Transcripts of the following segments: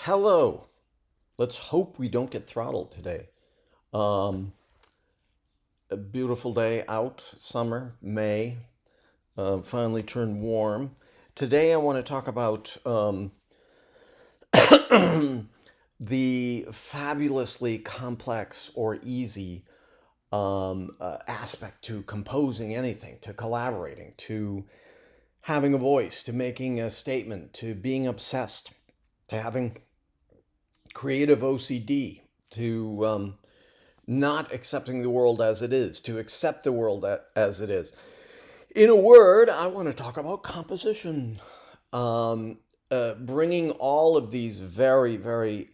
Hello. Let's hope we don't get throttled today. Um, a beautiful day out, summer, May, finally turned warm. Today I want to talk about the fabulously complex or easy aspect to composing anything, to collaborating, to having a voice, to making a statement, to being obsessed, to having creative OCD, to not accepting the world as it is, to accept the world as it is. In a word, I want to talk about composition, bringing all of these very, very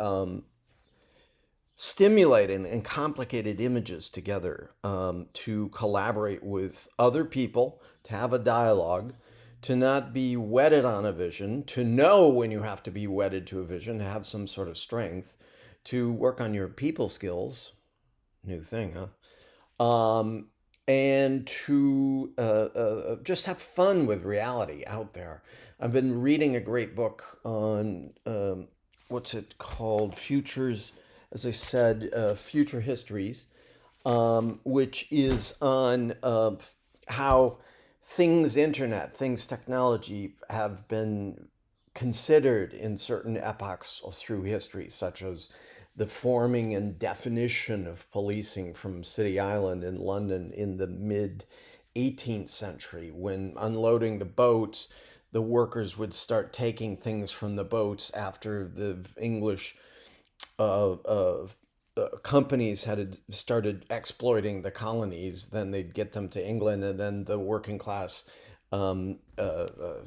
stimulating and complicated images together to collaborate with other people, to have a dialogue, to not be wedded on a vision, to know when you have to be wedded to a vision, to have some sort of strength, to work on your people skills, new thing, huh? And to just have fun with reality out there. I've been reading a great book on what's it called? Futures, as I said, Future Histories, which is on how things internet, things technology have been considered in certain epochs through history, such as the forming and definition of policing from City Island in London in the mid 18th century, when unloading the boats, the workers would start taking things from the boats after the English companies had started exploiting the colonies. Then they'd get them to England, and then the working class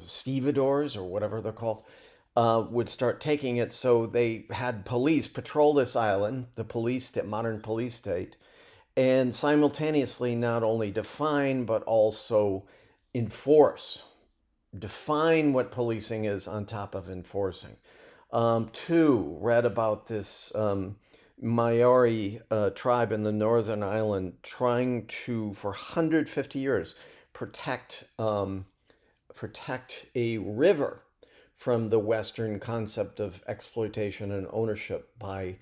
stevedores, or whatever they're called, would start taking it. So they had police patrol this island, the police state, modern police state, and simultaneously not only define but also enforce. Define what policing is on top of enforcing. Two, read about this Maori tribe in the Northern Island trying to, for 150 years, protect protect a river from the Western concept of exploitation and ownership by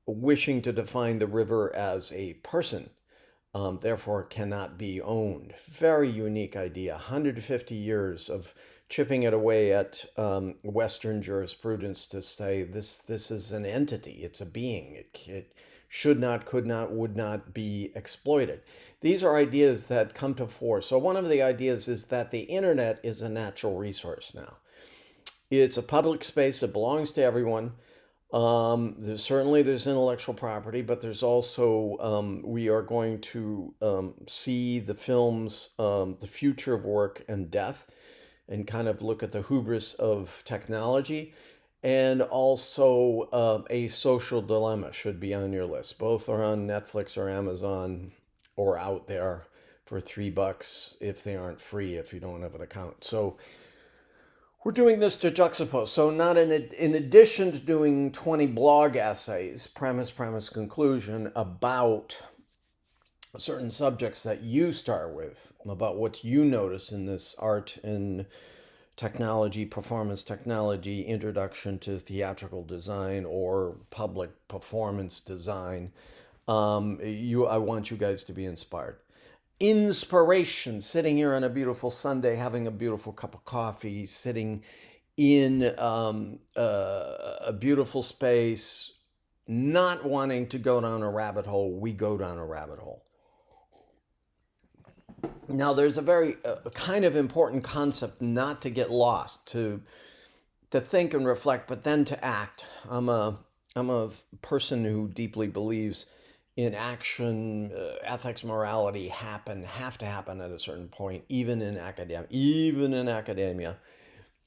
wishing to define the river as a person, therefore it cannot be owned. Very unique idea. 150 years of chipping it away at Western jurisprudence to say this is an entity, it's a being, it should not, could not, would not be exploited. These are ideas that come to fore. So one of the ideas is that the internet is a natural resource now. It's a public space. It belongs to everyone. There's intellectual property, but there's also we are going to see the films, The Future of Work and Death, and kind of look at the hubris of technology. And also A Social Dilemma should be on your list. Both are on Netflix or Amazon or out there for $3 if they aren't free, if you don't have an account. So we're doing this to juxtapose. So not in addition to doing 20 blog essays, premise, conclusion, about certain subjects that you start with, about what you notice in this art and technology, performance technology, introduction to theatrical design or public performance design. I want you guys to be inspired. Inspiration, sitting here on a beautiful Sunday, having a beautiful cup of coffee, sitting in a beautiful space, not wanting to go down a rabbit hole. We go down a rabbit hole. Now, there's a very kind of important concept not to get lost, to think and reflect, but then to act. I'm a person who deeply believes in action. Ethics, morality have to happen at a certain point, even in academia,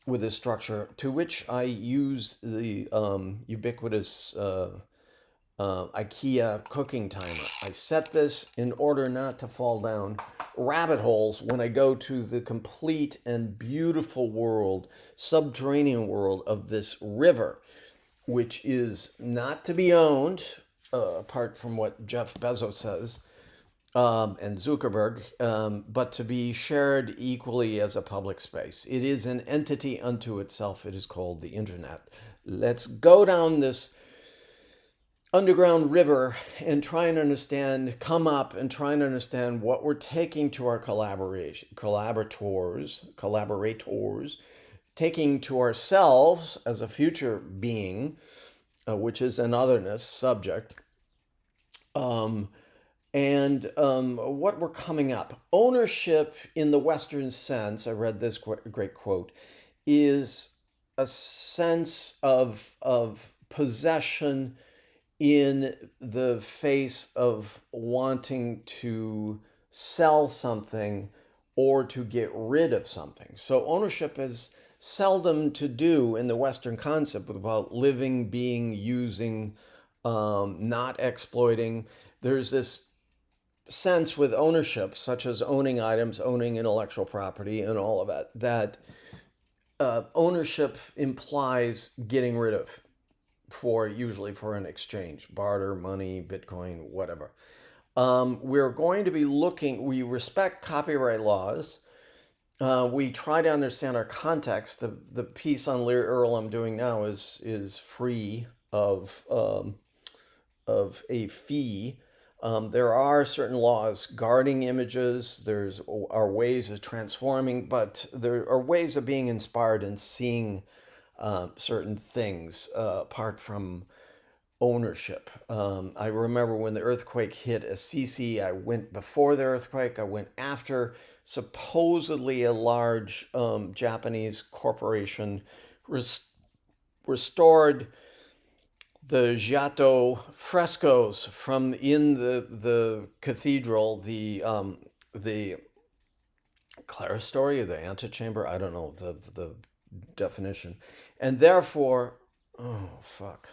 with a structure to which I use the ubiquitous IKEA cooking timer. I set this in order not to fall down rabbit holes when I go to the complete and beautiful world, subterranean world of this river, which is not to be owned, apart from what Jeff Bezos says, and Zuckerberg, but to be shared equally as a public space. It is an entity unto itself. It is called the internet. Let's go down this underground river and try and understand, come up and try and understand what we're taking to our collaborators, taking to ourselves as a future being, which is an otherness subject, um, and what we're coming up. Ownership in the Western sense, I read this great quote, is a sense of possession in the face of wanting to sell something or to get rid of something. So ownership is seldom to do in the Western concept about living, being, using, not exploiting. There's this sense with ownership, such as owning items, owning intellectual property, and all of that, that ownership implies getting rid of for usually for an exchange, barter, money, Bitcoin, whatever. We're going to be looking, we respect copyright laws. We try to understand our context. The piece on Lear Earl I'm doing now is free of a fee. There are certain laws guarding images. There's are ways of transforming, but there are ways of being inspired and seeing certain things apart from ownership. I remember when the earthquake hit Assisi, I went before the earthquake, I went after. Supposedly, a large Japanese corporation restored the Giotto frescoes from in the cathedral, the clerestory or the antechamber. I don't know the definition, and therefore, oh fuck.